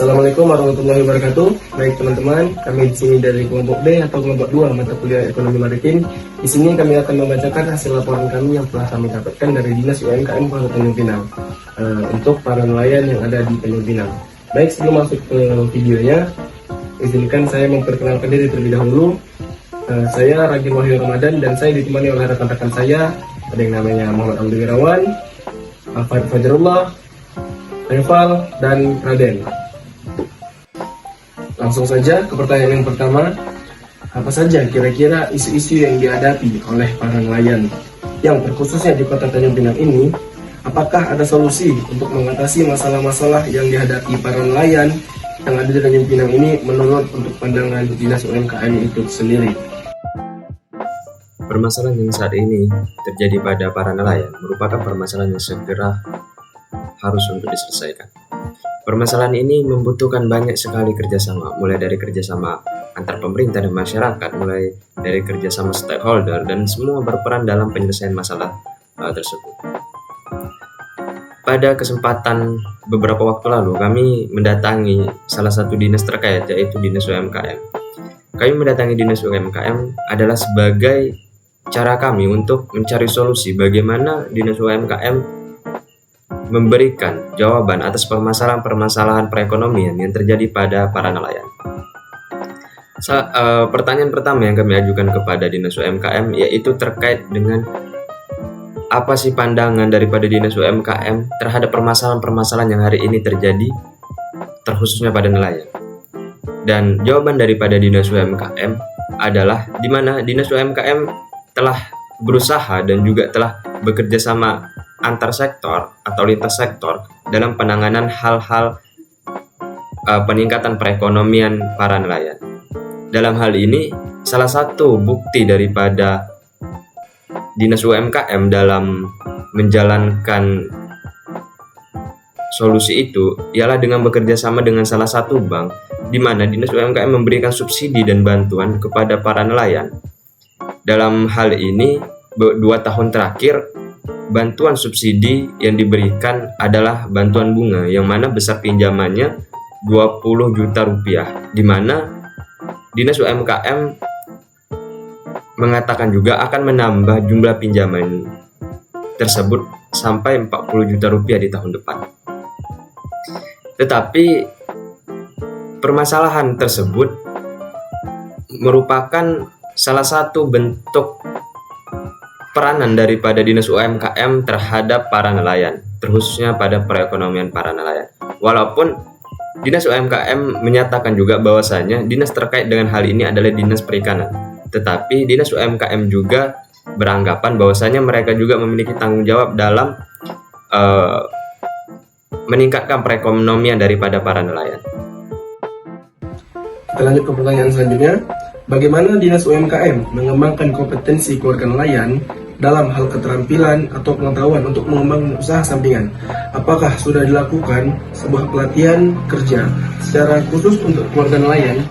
Assalamualaikum warahmatullahi wabarakatuh. Baik teman-teman, kami di sini dari kelompok D atau kelompok 2 mata kuliah Ekonomi Maritim. Di sini kami akan membacakan hasil laporan kami yang telah kami dapatkan dari Dinas UMKM Kota Tanjung Pinang untuk para nelayan yang ada di Tanjung Pinang. Baik, sebelum masuk ke videonya, izinkan saya memperkenalkan diri terlebih dahulu. Saya Ragil Wahyu Ramadan dan saya ditemani oleh rekan-rekan saya. Ada yang namanya Muhammad Abdul Wirawan, Alfad Fajarullah, Rival, dan Raden. Langsung saja ke pertanyaan yang pertama. Apa saja kira-kira isu-isu yang dihadapi oleh para nelayan yang terkhususnya di Kota Tanjung Pinang ini? Apakah ada solusi untuk mengatasi masalah-masalah yang dihadapi para nelayan yang ada di Tanjung Pinang ini menurut untuk pandangan Dinas UMKM itu sendiri? Permasalahan yang saat ini terjadi pada para nelayan merupakan permasalahan yang segera harus untuk diselesaikan. Permasalahan ini membutuhkan banyak sekali kerjasama, mulai dari kerjasama antar pemerintah dan masyarakat, mulai dari kerjasama stakeholder, dan semua berperan dalam penyelesaian masalah tersebut. Pada kesempatan beberapa waktu lalu, kami mendatangi salah satu dinas terkait, yaitu Dinas UMKM. Kami mendatangi Dinas UMKM adalah sebagai cara kami untuk mencari solusi bagaimana Dinas UMKM memberikan jawaban atas permasalahan-permasalahan perekonomian yang terjadi pada para nelayan. Pertanyaan pertama yang kami ajukan kepada Dinas UMKM yaitu terkait dengan apa sih pandangan daripada Dinas UMKM terhadap permasalahan-permasalahan yang hari ini terjadi, terkhususnya pada nelayan. Dan jawaban daripada Dinas UMKM adalah di mana Dinas UMKM telah berusaha dan juga telah bekerja sama antar sektor atau lintas sektor dalam penanganan hal-hal peningkatan perekonomian para nelayan. Dalam hal ini, salah satu bukti daripada Dinas UMKM dalam menjalankan solusi itu ialah dengan bekerja sama dengan salah satu bank, di mana Dinas UMKM memberikan subsidi dan bantuan kepada para nelayan. Dalam hal ini, 2 tahun terakhir, bantuan subsidi yang diberikan adalah bantuan bunga yang mana besar pinjamannya 20 juta rupiah, di mana Dinas UMKM mengatakan juga akan menambah jumlah pinjaman tersebut sampai 40 juta rupiah di tahun depan. Tetapi permasalahan tersebut merupakan salah satu bentuk peranan daripada Dinas UMKM terhadap para nelayan, terkhususnya pada perekonomian para nelayan. Walaupun Dinas UMKM menyatakan juga bahwasanya dinas terkait dengan hal ini adalah Dinas Perikanan, tetapi Dinas UMKM juga beranggapan bahwasanya mereka juga memiliki tanggung jawab dalam meningkatkan perekonomian daripada para nelayan. Kita lanjut ke pertanyaan selanjutnya. Bagaimana Dinas UMKM mengembangkan kompetensi keluarga nelayan dalam hal keterampilan atau pengetahuan untuk mengembangkan usaha sampingan? Apakah sudah dilakukan sebuah pelatihan kerja secara khusus untuk keluarga nelayan?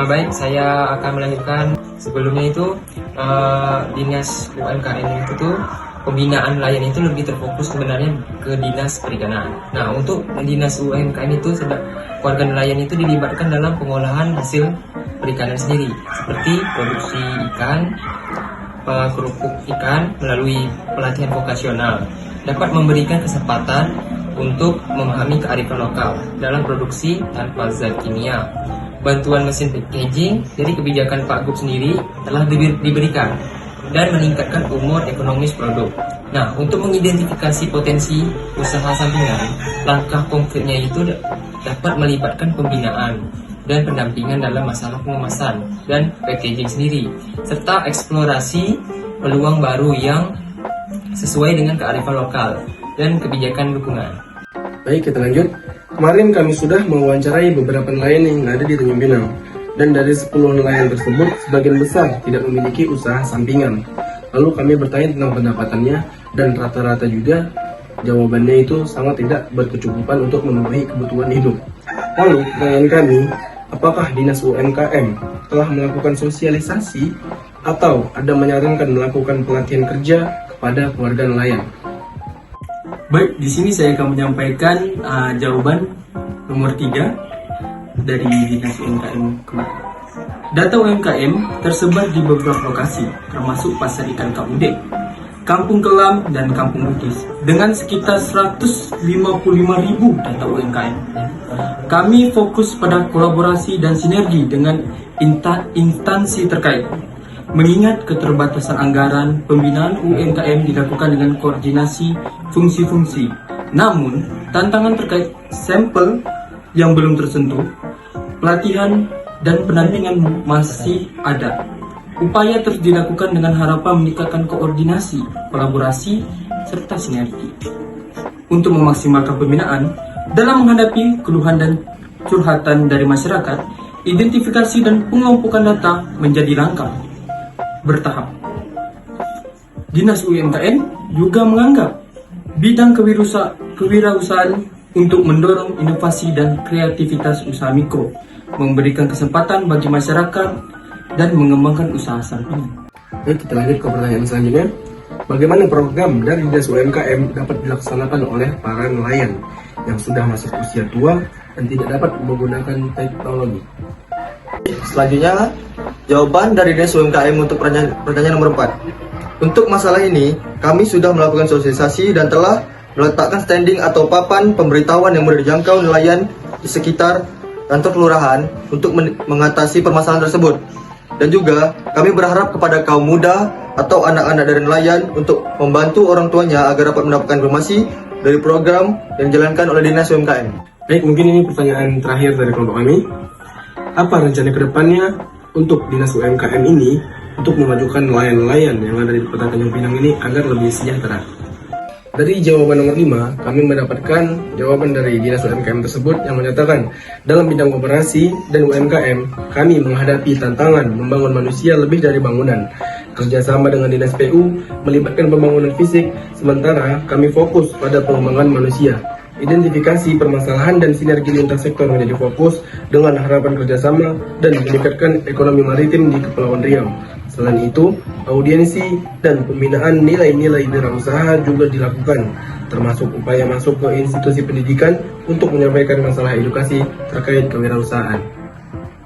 Baik, saya akan melanjutkan. Sebelumnya itu Dinas UMKM itu pembinaan nelayan itu lebih terfokus sebenarnya ke Dinas Perikanan. Nah, untuk Dinas UMKM itu warga nelayan itu dilibatkan dalam pengolahan hasil perikanan sendiri, seperti produksi ikan, kerupuk ikan melalui pelatihan vokasional, dapat memberikan kesempatan untuk memahami kearifan lokal dalam produksi tanpa zat kimia. Bantuan mesin packaging dari kebijakan Pak Gub sendiri telah diberikan dan meningkatkan umur ekonomis produk. Nah, untuk mengidentifikasi potensi usaha sampingan, langkah konkretnya itu dapat melibatkan pembinaan dan pendampingan dalam masalah pengemasan dan packaging sendiri, serta eksplorasi peluang baru yang sesuai dengan kearifan lokal dan kebijakan dukungan. Baik, kita lanjut. Kemarin kami sudah mewawancarai beberapa nelayan yang ada di Tanjung Pinang. Dan dari 10 nelayan tersebut, sebagian besar tidak memiliki usaha sampingan. Lalu kami bertanya tentang pendapatannya, dan rata-rata juga jawabannya itu sangat tidak berkecukupan untuk memenuhi kebutuhan hidup. Lalu pertanyaan kami, apakah Dinas UMKM telah melakukan sosialisasi atau ada menyarankan melakukan pelatihan kerja kepada keluarga nelayan? Baik, di sini saya akan menyampaikan jawaban nomor 3 dari Dinas UMKM kemarin. Data UMKM tersebar di beberapa lokasi, termasuk Pasar Ikan KUD, Kampung Kelam, dan Kampung Bugis, dengan sekitar 155.000 data UMKM. Kami fokus pada kolaborasi dan sinergi dengan instansi terkait. Mengingat keterbatasan anggaran, pembinaan UMKM dilakukan dengan koordinasi fungsi-fungsi. Namun, tantangan terkait sampel yang belum tersentuh, pelatihan dan pendampingan masih ada. Upaya terus dilakukan dengan harapan meningkatkan koordinasi, kolaborasi, serta sinergi. Untuk memaksimalkan pembinaan, dalam menghadapi keluhan dan curhatan dari masyarakat, identifikasi dan pengelompokan data menjadi langkah bertahap. Dinas UMKM juga menganggap bidang kewirausahaan untuk mendorong inovasi dan kreativitas usaha mikro, memberikan kesempatan bagi masyarakat, dan mengembangkan usaha sampingan. Baik, kita lanjut ke pertanyaan selanjutnya. Bagaimana program dari Dinas UMKM dapat dilaksanakan oleh para nelayan yang sudah masuk usia tua dan tidak dapat menggunakan teknologi? Selanjutnya, jawaban dari Dinas UMKM untuk pertanyaan nomor 4. Untuk masalah ini, kami sudah melakukan sosialisasi dan telah meletakkan standing atau papan pemberitahuan yang mudah dijangkau nelayan di sekitar kantor kelurahan untuk mengatasi permasalahan tersebut. Dan juga, kami berharap kepada kaum muda atau anak-anak dari nelayan untuk membantu orang tuanya agar dapat mendapatkan informasi dari program yang dijalankan oleh Dinas UMKM. Baik, mungkin ini pertanyaan terakhir dari kelompok kami. Apa rencana kedepannya untuk Dinas UMKM ini untuk memajukan nelayan-nelayan yang ada di Kota Tanjung Pinang ini agar lebih sejahtera? Dari jawaban nomor 5, kami mendapatkan jawaban dari Dinas UMKM tersebut yang menyatakan dalam bidang koperasi dan UMKM, kami menghadapi tantangan membangun manusia lebih dari bangunan. Kerjasama dengan Dinas PU melibatkan pembangunan fisik, sementara kami fokus pada pengembangan manusia. Identifikasi permasalahan dan sinergi lintas sektor menjadi fokus dengan harapan kerjasama dan meningkatkan ekonomi maritim di Kepulauan Riau. Selain itu, audiensi dan pembinaan nilai-nilai wirausaha juga dilakukan, termasuk upaya masuk ke institusi pendidikan untuk menyampaikan masalah edukasi terkait kewirausahaan.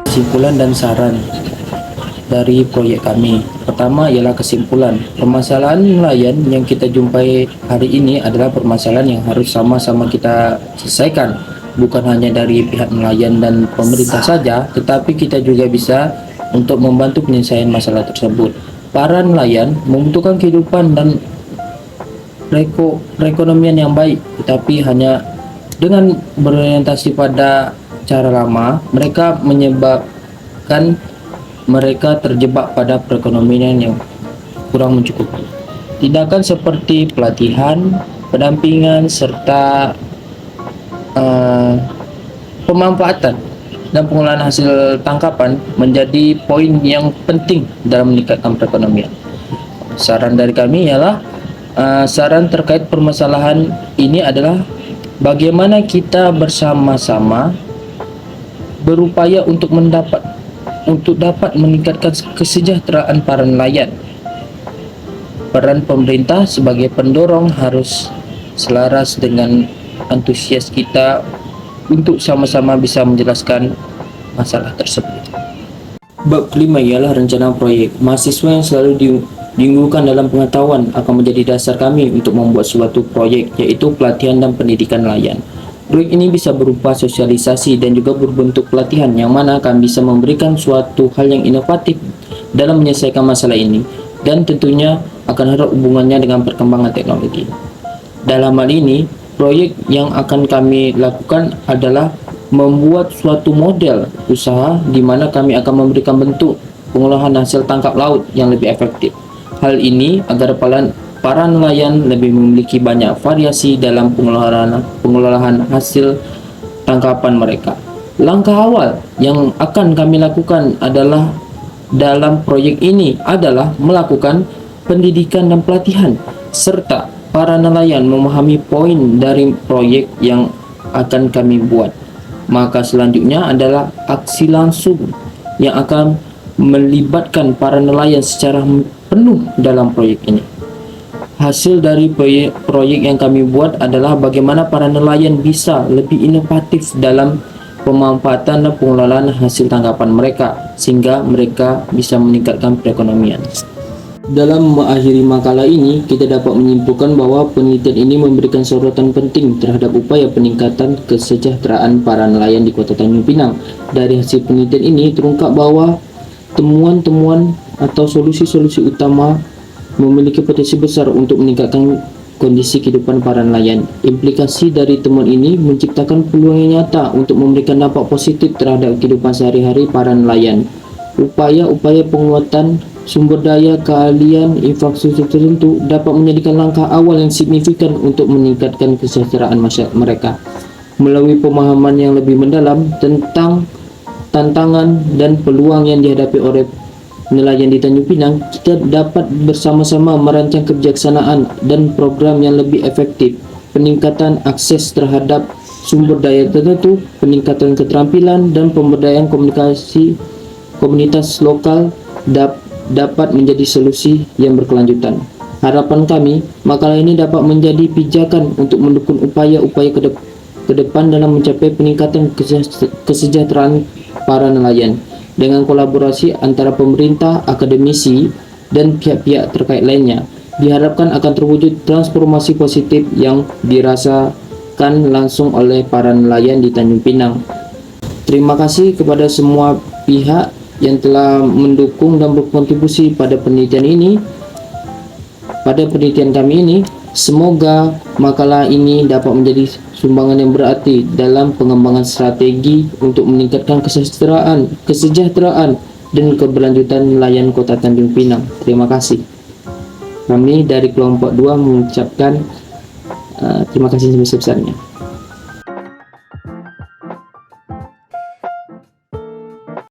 Kesimpulan dan saran dari proyek kami. Pertama ialah kesimpulan. Permasalahan nelayan yang kita jumpai hari ini adalah permasalahan yang harus sama-sama kita selesaikan. Bukan hanya dari pihak nelayan dan pemerintah saja, tetapi kita juga bisa untuk membantu penyelesaian masalah tersebut. Para nelayan membutuhkan kehidupan dan perekonomian yang baik, tetapi hanya dengan berorientasi pada cara lama, mereka menyebabkan mereka terjebak pada perekonomian yang kurang mencukupi. Tindakan seperti pelatihan, pendampingan, serta pemanfaatan dan pengolahan hasil tangkapan menjadi poin yang penting dalam meningkatkan perekonomian. Saran dari kami ialah saran terkait permasalahan ini adalah bagaimana kita bersama-sama berupaya untuk dapat meningkatkan kesejahteraan para nelayan. Peran pemerintah sebagai pendorong harus selaras dengan antusias kita untuk sama-sama bisa menjelaskan masalah tersebut. Bab kelima ialah rencana proyek. Mahasiswa yang selalu diunggulkan dalam pengetahuan akan menjadi dasar kami untuk membuat suatu proyek, yaitu pelatihan dan pendidikan nelayan. Proyek ini bisa berupa sosialisasi dan juga berbentuk pelatihan yang mana kami bisa memberikan suatu hal yang inovatif dalam menyelesaikan masalah ini, dan tentunya akan erat hubungannya dengan perkembangan teknologi. Dalam hal ini, proyek yang akan kami lakukan adalah membuat suatu model usaha di mana kami akan memberikan bentuk pengolahan hasil tangkap laut yang lebih efektif. Hal ini agar para nelayan lebih memiliki banyak variasi dalam pengelolaan hasil tangkapan mereka. Langkah awal yang akan kami lakukan adalah dalam proyek ini adalah melakukan pendidikan dan pelatihan, serta para nelayan memahami poin dari proyek yang akan kami buat. Maka selanjutnya adalah aksi langsung yang akan melibatkan para nelayan secara penuh dalam proyek ini. Hasil dari proyek yang kami buat adalah bagaimana para nelayan bisa lebih inovatif dalam pemanfaatan dan pengelolaan hasil tangkapan mereka sehingga mereka bisa meningkatkan perekonomian. Dalam mengakhiri makalah ini, kita dapat menyimpulkan bahwa penelitian ini memberikan sorotan penting terhadap upaya peningkatan kesejahteraan para nelayan di Kota Tanjung Pinang. Dari hasil penelitian ini terungkap bahwa temuan-temuan atau solusi-solusi utama memiliki potensi besar untuk meningkatkan kondisi kehidupan para nelayan. Implikasi dari temuan ini menciptakan peluang yang nyata untuk memberikan dampak positif terhadap kehidupan sehari-hari para nelayan. Upaya-upaya penguatan sumber daya, keahlian, infrastruktur tertentu dapat menjadikan langkah awal yang signifikan untuk meningkatkan kesejahteraan masyarakat mereka. Melalui pemahaman yang lebih mendalam tentang tantangan dan peluang yang dihadapi oleh nelayan di Tanjung Pinang, kita dapat bersama-sama merancang kebijaksanaan dan program yang lebih efektif, peningkatan akses terhadap sumber daya tertentu, peningkatan keterampilan, dan pemberdayaan komunitas lokal dapat menjadi solusi yang berkelanjutan. Harapan kami, makalah ini dapat menjadi pijakan untuk mendukung upaya-upaya ke depan dalam mencapai peningkatan kesejahteraan para nelayan. Dengan kolaborasi antara pemerintah, akademisi, dan pihak-pihak terkait lainnya, diharapkan akan terwujud transformasi positif yang dirasakan langsung oleh para nelayan di Tanjung Pinang. Terima kasih kepada semua pihak yang telah mendukung dan berkontribusi pada penelitian ini. Pada penelitian kami ini, semoga makalah ini dapat menjadi sumbangan yang berarti dalam pengembangan strategi untuk meningkatkan kesejahteraan dan keberlanjutan nelayan Kota Tanjung Pinang. Terima kasih. Kami dari kelompok 2 mengucapkan terima kasih sebesar-besarnya.